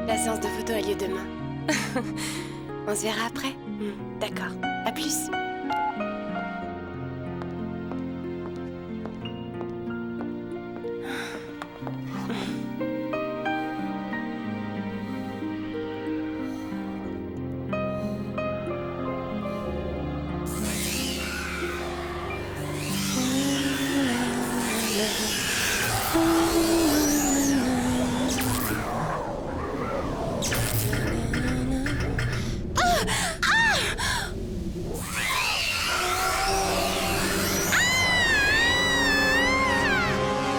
La séance de photo a lieu demain. On se verra après? D'accord. À plus.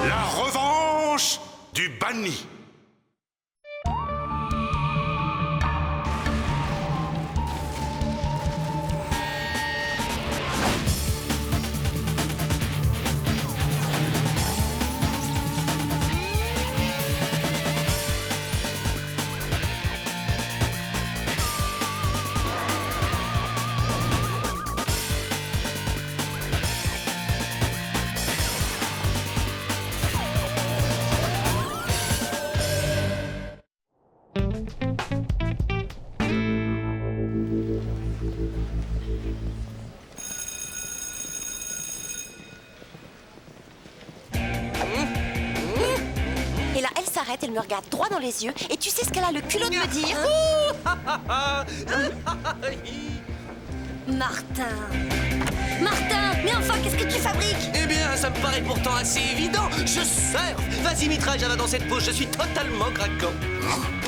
La revanche du banni. Et là, elle s'arrête, elle me regarde droit dans les yeux, et tu sais ce qu'elle a le culot de me dire? Martin! Martin! Mais enfin, qu'est-ce que tu fabriques? Eh bien, ça me paraît pourtant assez évident. Je surfe. Vas-y, Mitra, j'avais dans cette pose. Je suis totalement craquant.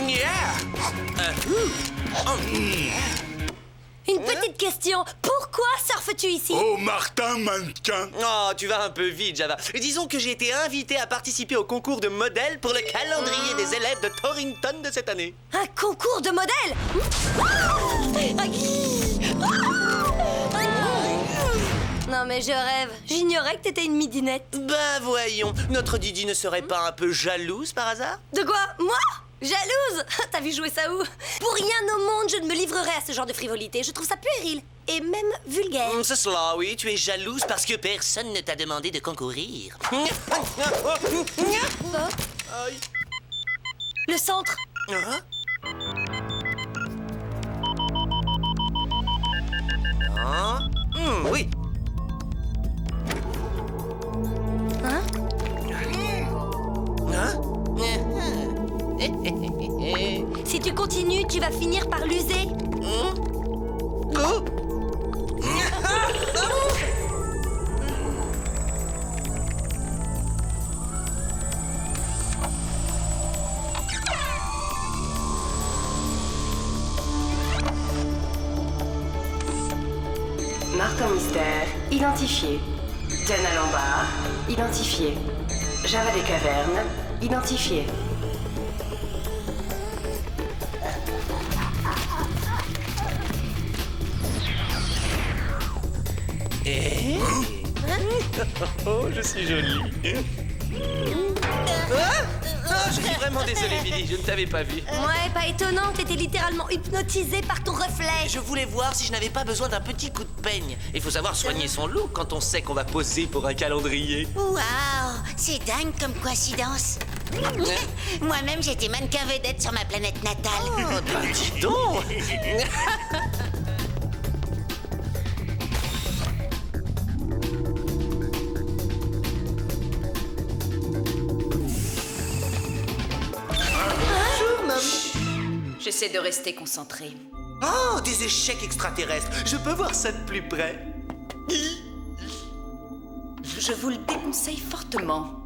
Yeah. Une petite question. Pourquoi surfes-tu ici? Oh, Martin mannequin. Oh, tu vas un peu vite, Java. Disons que j'ai été invité à participer au concours de modèles pour le calendrier des élèves de Torrington de cette année. Un concours de modèles? Non mais je rêve. J'ignorais que t'étais une midinette. Ben voyons, notre Didi ne serait pas un peu jalouse par hasard? De quoi? Moi? Jalouse? T'as vu jouer ça où? Pour rien au monde, je ne me livrerai à ce genre de frivolité. Je trouve ça puéril. Et même vulgaire. C'est cela, oui. Tu es jalouse parce que personne ne t'a demandé de concourir. Aïe. Le centre. Hein? Ah? Oui. Hein? Hein? Si tu continues, tu vas finir par l'user. Oh. Martin Mystère, identifié. Diana Lombard, identifié. Java des Cavernes, identifié. Oh, je suis jolie. Ah, je suis vraiment désolé, Billy, je ne t'avais pas vu. Ouais, pas étonnant, t'étais littéralement hypnotisé par ton reflet. Je voulais voir si je n'avais pas besoin d'un petit coup de peigne. Il faut savoir soigner son look quand on sait qu'on va poser pour un calendrier. Waouh, c'est dingue comme coïncidence. Moi-même, j'étais mannequin vedette sur ma planète natale. Oh, bah dis donc. J'essaie de rester concentrée. Oh, des échecs extraterrestres. Je peux voir ça de plus près. Je vous le déconseille fortement.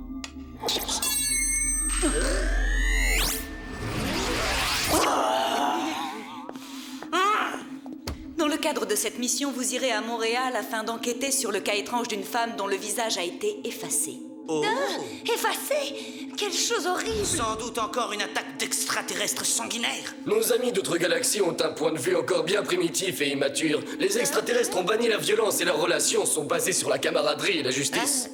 Dans le cadre de cette mission, vous irez à Montréal afin d'enquêter sur le cas étrange d'une femme dont le visage a été effacé. Oh. Effacé? Quelle chose horrible! Sans doute encore une attaque d'extraterrestres sanguinaires. Nos amis d'autres galaxies ont un point de vue encore bien primitif et immature. Les extraterrestres ont banni la violence et leurs relations sont basées sur la camaraderie et la justice.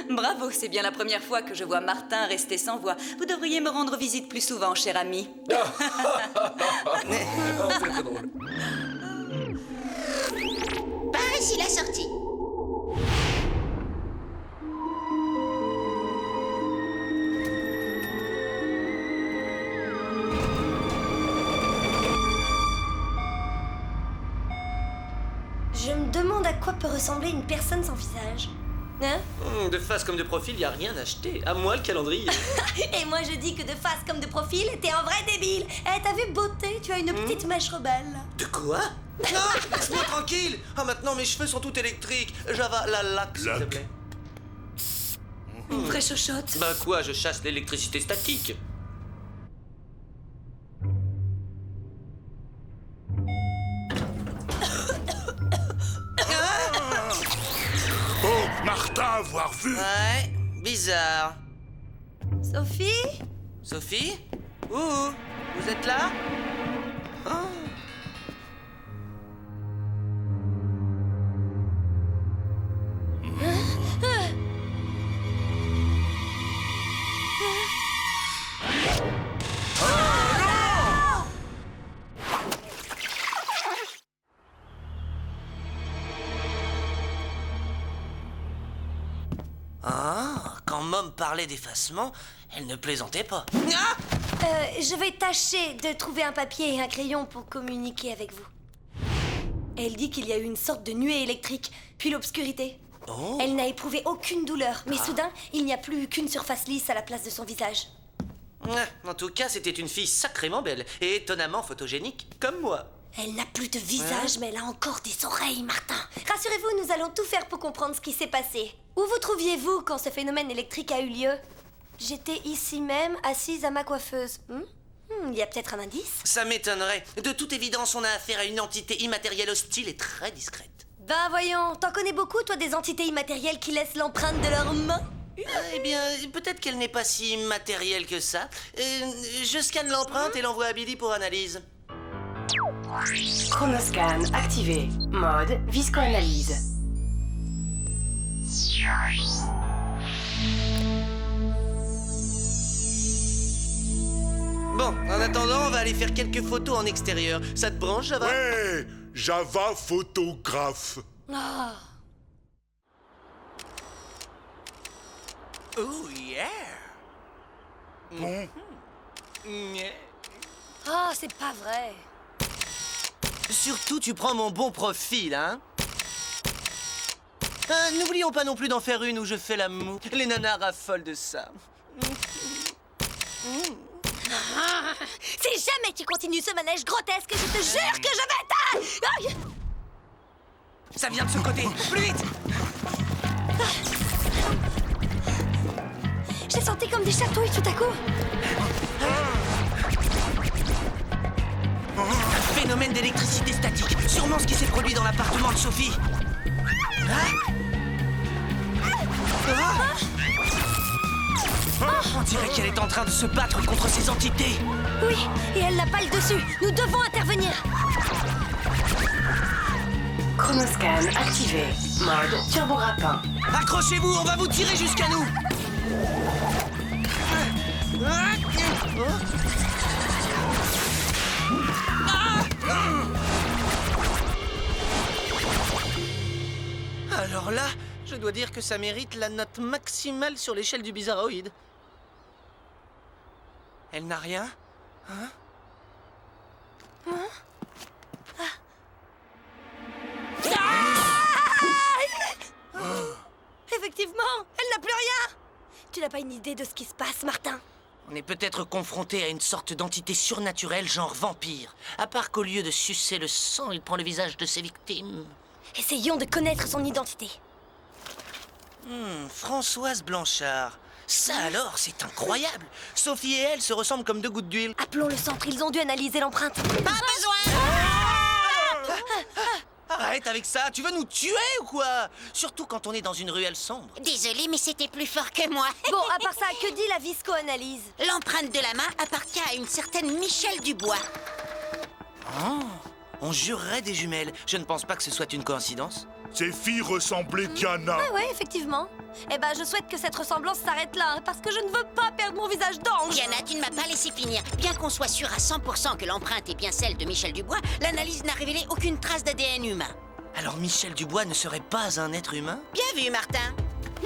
Bravo, c'est bien la première fois que je vois Martin rester sans voix. Vous devriez me rendre visite plus souvent, cher ami. C'est très drôle. Par ici la sortie. quoi peut ressembler une personne sans visage? Hein? De face comme de profil, y a rien à acheter. À moi le calendrier. Et moi je dis que de face comme de profil, t'es un vrai débile. Eh, t'as vu beauté? Tu as une petite mèche rebelle. De quoi? Non, laisse-moi tranquille. Ah, maintenant mes cheveux sont tout électriques. Java, la laque, s'il te Laque. plaît. Une vraie chochotte. Bah quoi, je chasse l'électricité statique. Oh, Martin, avoir vu. Ouais, bizarre. Sophie? Sophie? Ouh, vous êtes là? Oh. Ah, quand Mom parlait d'effacement, elle ne plaisantait pas. Ah! Je vais tâcher de trouver un papier et un crayon pour communiquer avec vous. Elle dit qu'il y a eu une sorte de nuée électrique, puis l'obscurité. Oh. Elle n'a éprouvé aucune douleur, mais soudain, il n'y a plus qu'une surface lisse à la place de son visage. En tout cas, c'était une fille sacrément belle et étonnamment photogénique, comme moi. Elle n'a plus de visage, mais elle a encore des oreilles, Martin. Rassurez-vous, nous allons tout faire pour comprendre ce qui s'est passé. Où vous trouviez-vous quand ce phénomène électrique a eu lieu? J'étais ici même, assise à ma coiffeuse. Il y a peut-être un indice? Ça m'étonnerait. De toute évidence, on a affaire à une entité immatérielle hostile et très discrète. Ben voyons, t'en connais beaucoup, toi, des entités immatérielles qui laissent l'empreinte de leurs mains? Eh bien, peut-être qu'elle n'est pas si immatérielle que ça. Je scanne l'empreinte et l'envoie à Billy pour analyse. Chronoscan activé. Mode viscoanalyse. Bon, en attendant, on va aller faire quelques photos en extérieur. Ça te branche, Java? Ouais, Java photographe. Ah. Oh yeah! Bon, Ah, c'est pas vrai. Surtout, tu prends mon bon profil, hein? N'oublions pas non plus d'en faire une où je fais la moue. Les nanas raffolent de ça. Si jamais tu continues ce manège grotesque, je te jure que je vais te... Aïe. Ça vient de ce côté. Plus vite! J'ai senti comme des chatouilles tout à coup. Phénomène d'électricité statique. Sûrement ce qui s'est produit dans l'appartement de Sophie. On dirait qu'elle est en train de se battre contre ces entités. Oui, et elle n'a pas le dessus. Nous devons intervenir. Chronoscan activé. Mode turbo rapin. Accrochez-vous, on va vous tirer jusqu'à nous. Alors là, je dois dire que ça mérite la note maximale sur l'échelle du bizarroïde. Elle n'a rien? Hein? Effectivement, elle n'a plus rien. Tu n'as pas une idée de ce qui se passe, Martin? On est peut-être confronté à une sorte d'entité surnaturelle, genre vampire. À part qu'au lieu de sucer le sang, il prend le visage de ses victimes. Essayons de connaître son identité. Françoise Blanchard. Ça alors, c'est incroyable. Sophie et elle se ressemblent comme deux gouttes d'huile. Appelons le centre, ils ont dû analyser l'empreinte. Pas besoin. Arrête avec ça, tu veux nous tuer ou quoi? Surtout quand on est dans une ruelle sombre. Désolée, mais c'était plus fort que moi. Bon, à part ça, que dit la viscoanalyse? L'empreinte de la main appartient à une certaine Michel Dubois. On jurerait des jumelles. Je ne pense pas que ce soit une coïncidence. ces filles ressemblaient Diana. Ah ouais, effectivement. Eh ben, je souhaite que cette ressemblance s'arrête là, hein, parce que je ne veux pas perdre mon visage d'ange. Diana, tu ne m'as pas laissé finir. Bien qu'on soit sûr à 100% que l'empreinte est bien celle de Michel Dubois, l'analyse n'a révélé aucune trace d'ADN humain. Alors Michel Dubois ne serait pas un être humain? Bien vu, Martin.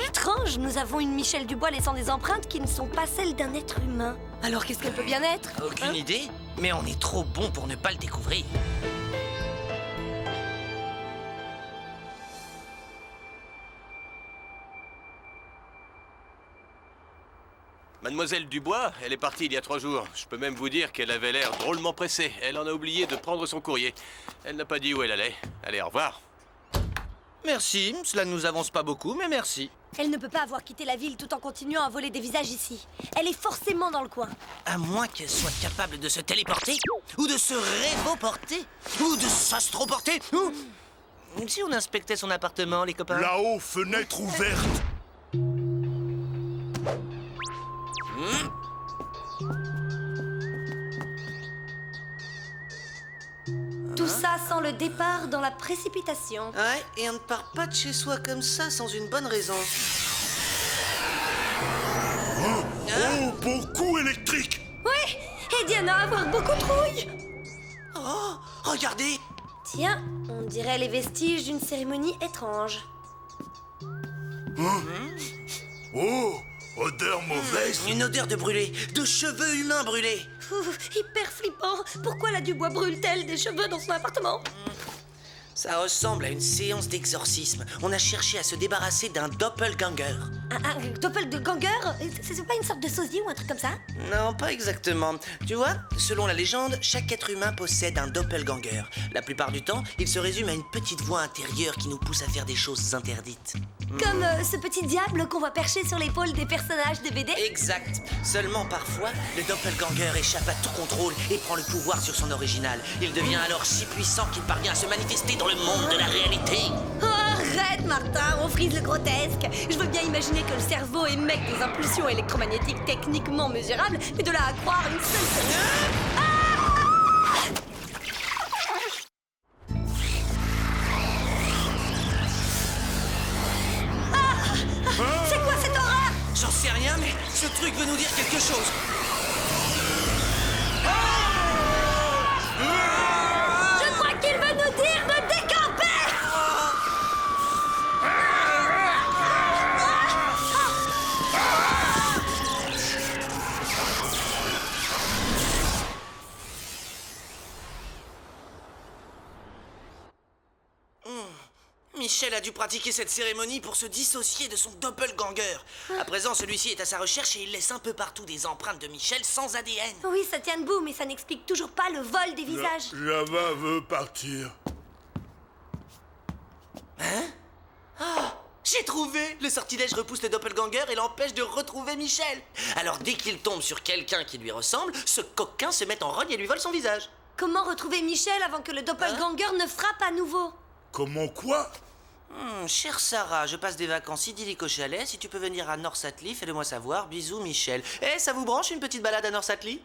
Étrange, nous avons une Michel Dubois laissant des empreintes qui ne sont pas celles d'un être humain. Alors qu'est-ce qu'elle peut bien être? Aucune idée, mais on est trop bon pour ne pas le découvrir. Mademoiselle Dubois, elle est partie il y a 3 jours. Je peux même vous dire qu'elle avait l'air drôlement pressée. Elle en a oublié de prendre son courrier. Elle n'a pas dit où elle allait. Allez, au revoir. Merci, cela ne nous avance pas beaucoup, mais merci. Elle ne peut pas avoir quitté la ville tout en continuant à voler des visages ici. Elle est forcément dans le coin. À moins qu'elle soit capable de se téléporter, ou de se révoporter, ou de s'astroporter, ou... Si on inspectait son appartement, les copains... Là-haut, fenêtre ouverte. Tout ça sans le départ dans la précipitation. Ouais, et on ne part pas de chez soi comme ça sans une bonne raison. Oh, beau coup électrique. Ouais, et Diana avoir beaucoup trouille. Oh, regardez! Tiens, on dirait les vestiges d'une cérémonie étrange. Oh, odeur mauvaise. Une odeur de brûlé, de cheveux humains brûlés. Hyper flippant. Pourquoi la Dubois brûle-t-elle des cheveux dans son appartement? Ça ressemble à une séance d'exorcisme. On a cherché à se débarrasser d'un doppelganger. Un doppelganger? C'est pas une sorte de sosie ou un truc comme ça? Non, pas exactement. Tu vois, selon la légende, chaque être humain possède un doppelganger. La plupart du temps, il se résume à une petite voix intérieure qui nous pousse à faire des choses interdites. Comme ce petit diable qu'on voit perché sur l'épaule des personnages de BD? Exact. Seulement parfois, le doppelganger échappe à tout contrôle et prend le pouvoir sur son original. Il devient alors si puissant qu'il parvient à se manifester dans le monde de la réalité. Oh, arrête, Martin, on frise le grotesque. Je veux bien imaginer que le cerveau émette des impulsions électromagnétiques techniquement mesurables, mais de là à croire une seule... C'est quoi cette aura? J'en sais rien, mais ce truc veut nous dire quelque chose. Je crois qu'il veut nous dire de décamper. Michel a dû pratiquer cette cérémonie pour se dissocier de son doppelganger. À présent, celui-ci est à sa recherche et il laisse un peu partout des empreintes de Michel sans ADN. Oui, ça tient debout, mais ça n'explique toujours pas le vol des visages. Java veut partir. J'ai trouvé! Le sortilège repousse le doppelganger et l'empêche de retrouver Michel. Alors dès qu'il tombe sur quelqu'un qui lui ressemble, ce coquin se met en rogne et lui vole son visage. Comment retrouver Michel avant que le doppelganger ne frappe à nouveau? Comment quoi? Chère Sarah, je passe des vacances idylliques au chalet. Si tu peux venir à North Atlee, fais-le-moi savoir. Bisous, Michel. Eh, ça vous branche une petite balade à North Atlee?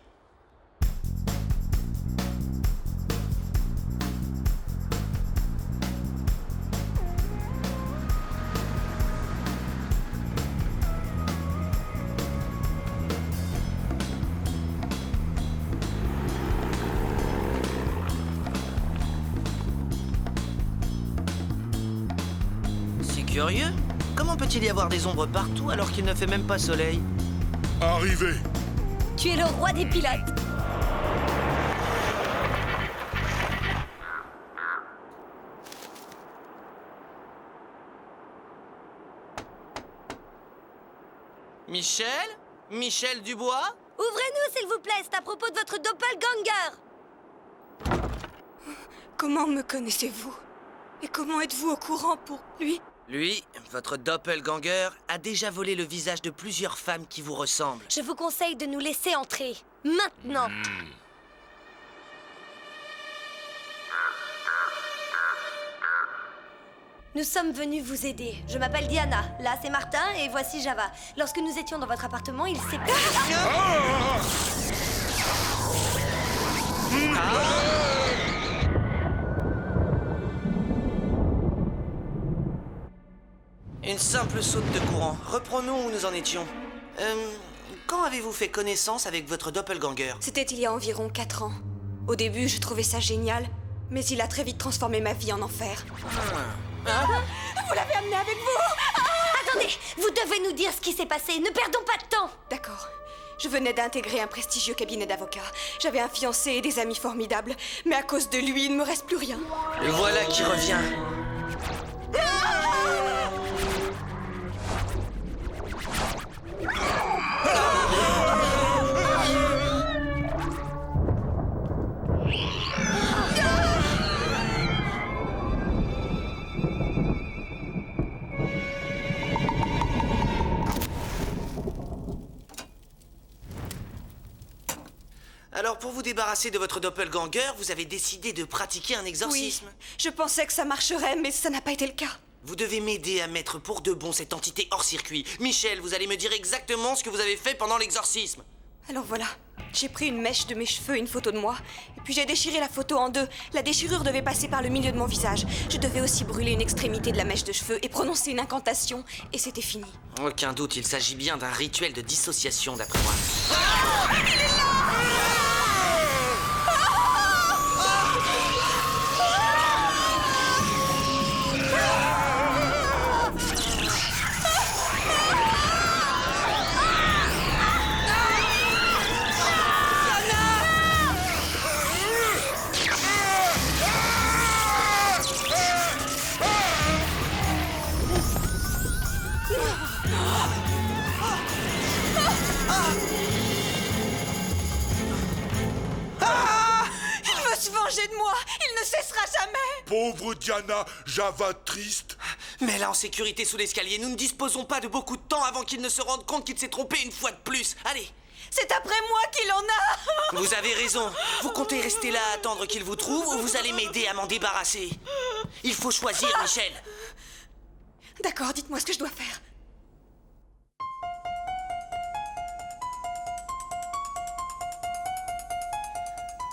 Curieux. Comment peut-il y avoir des ombres partout alors qu'il ne fait même pas soleil? Arrivé. Tu es le roi des pilotes. Michel? Michel Dubois? Ouvrez-nous, s'il vous plaît, c'est à propos de votre doppelganger. Comment me connaissez-vous? Et comment êtes-vous au courant pour lui? Lui, votre doppelganger, a déjà volé le visage de plusieurs femmes qui vous ressemblent. Je vous conseille de nous laisser entrer. Maintenant. Nous sommes venus vous aider. Je m'appelle Diana. Là, c'est Martin et voici Java. Lorsque nous étions dans votre appartement, il s'est... Une simple saute de courant. Reprenons où nous en étions. Quand avez-vous fait connaissance avec votre doppelganger? C'était il y a environ 4 ans. Au début, je trouvais ça génial, mais il a très vite transformé ma vie en enfer. Vous l'avez amené avec vous? Attendez, vous devez nous dire ce qui s'est passé. Ne perdons pas de temps. D'accord. Je venais d'intégrer un prestigieux cabinet d'avocats. J'avais un fiancé et des amis formidables, mais à cause de lui, il ne me reste plus rien. Le voilà qui revient. Alors, pour vous débarrasser de votre doppelganger, vous avez décidé de pratiquer un exorcisme. Oui, je pensais que ça marcherait, mais ça n'a pas été le cas. Vous devez m'aider à mettre pour de bon cette entité hors circuit. Michel, vous allez me dire exactement ce que vous avez fait pendant l'exorcisme. Alors voilà, j'ai pris une mèche de mes cheveux et une photo de moi, et puis j'ai déchiré la photo en deux. La déchirure devait passer par le milieu de mon visage. Je devais aussi brûler une extrémité de la mèche de cheveux et prononcer une incantation, et c'était fini. Aucun doute, il s'agit bien d'un rituel de dissociation, d'après moi. Il veut se venger de moi. Il ne cessera jamais. Pauvre Diana, Java triste. Mais là, en sécurité sous l'escalier, nous ne disposons pas de beaucoup de temps avant qu'il ne se rende compte qu'il s'est trompé une fois de plus. Allez. C'est après moi qu'il en a. Vous avez raison. Vous comptez rester là à attendre qu'il vous trouve ou vous allez m'aider à m'en débarrasser? Il faut choisir, Michel. D'accord, dites-moi ce que je dois faire.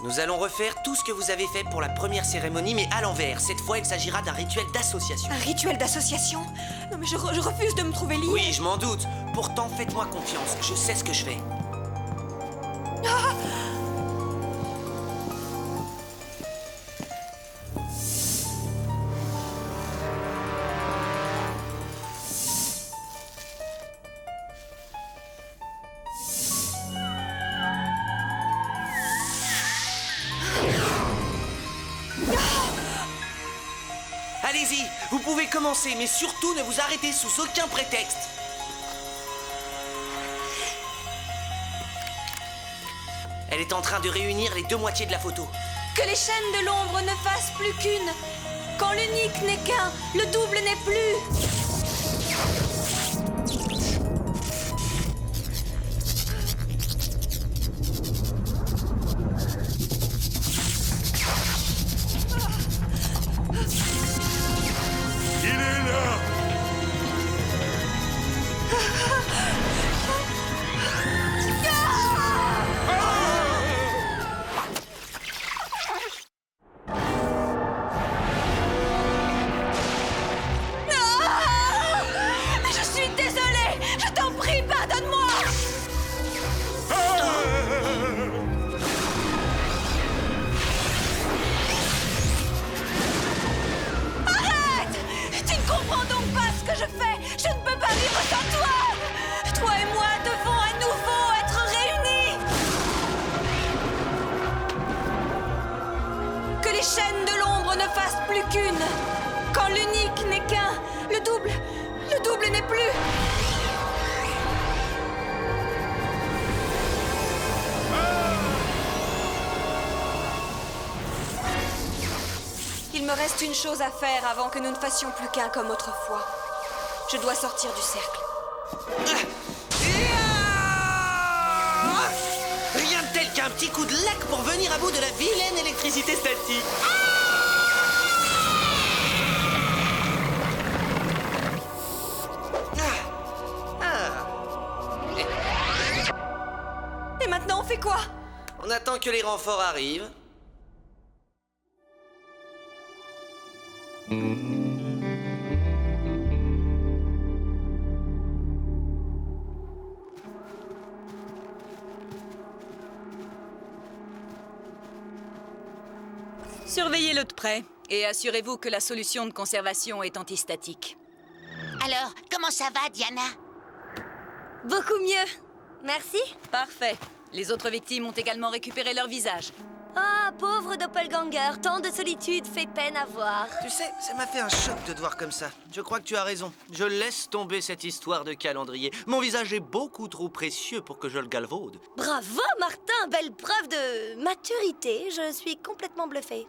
Nous allons refaire tout ce que vous avez fait pour la première cérémonie, mais à l'envers. Cette fois, il s'agira d'un rituel d'association. Un rituel d'association? Non mais je refuse de me trouver liée. Oui, je m'en doute. Pourtant, faites-moi confiance. Je sais ce que je fais. Allez-y, vous pouvez commencer, mais surtout ne vous arrêtez sous aucun prétexte. Elle est en train de réunir les deux moitiés de la photo. Que les chaînes de l'ombre ne fassent plus qu'une. Quand l'unique n'est qu'un, le double n'est plus. Il est là. Je suis désolée. Je t'en prie, pardonne-moi. Arrête! Tu ne comprends donc pas ce que je fais. Je ne peux pas vivre sans toi. Toi et moi devons à nouveau être réunis. Que les chaînes de l'ombre ne fassent plus qu'une. Quand l'unique n'est qu'un, le double n'est plus. Il me reste une chose à faire avant que nous ne fassions plus qu'un comme autrefois. Je dois sortir du cercle. Rien de tel qu'un petit coup de lac pour venir à bout de la vilaine électricité statique. Et maintenant, on fait quoi? On attend que les renforts arrivent. Surveillez-le de près et assurez-vous que la solution de conservation est antistatique. Alors, comment ça va, Diana? Beaucoup mieux. Merci. Parfait. Les autres victimes ont également récupéré leur visage. Ah, pauvre doppelganger, tant de solitude fait peine à voir. Tu sais, ça m'a fait un choc de te voir comme ça. Je crois que tu as raison. Je laisse tomber cette histoire de calendrier. Mon visage est beaucoup trop précieux pour que je le galvaude. Bravo, Martin, belle preuve de maturité. Je suis complètement bluffée.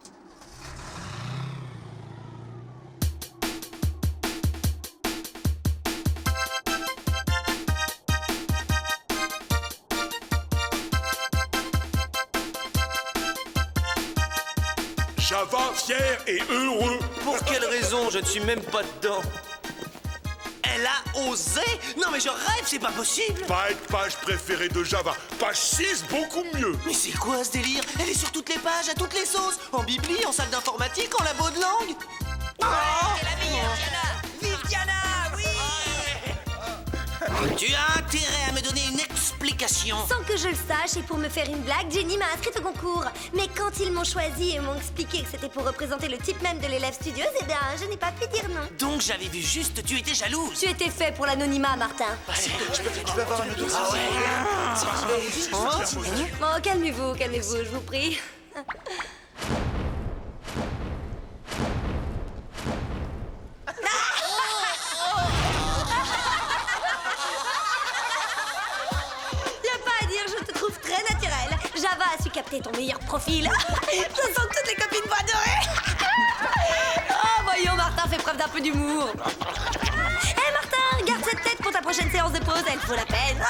Java fier et heureux. Pour quelle raison? Je ne suis même pas dedans. Elle a osé? Non mais je rêve, c'est pas possible. Pas être page préférée de Java. Page 6, beaucoup mieux. Mais c'est quoi ce délire? Elle est sur toutes les pages, à toutes les sauces. En bibli, en salle d'informatique, en labo de langue. C'est la meilleure, Diana. Vive Diana, oui. Tu as intérêt à me donner une explication. Sans que je le sache et pour me faire une blague, Jenny m'a inscrite au concours. Mais quand ils m'ont choisi et m'ont expliqué que c'était pour représenter le type même de l'élève studieuse, eh bien, je n'ai pas pu dire non. Donc j'avais vu juste, tu étais jalouse. Tu étais fait pour l'anonymat, Martin. Je peux avoir un autre Bon, calmez-vous, je vous prie. Très naturel. Java a su capter ton meilleur profil. Je sens que toutes les copines vont adorer. Oh, voyons, Martin fait preuve d'un peu d'humour. Hé, Martin, garde cette tête pour ta prochaine séance de pause, elle vaut la peine.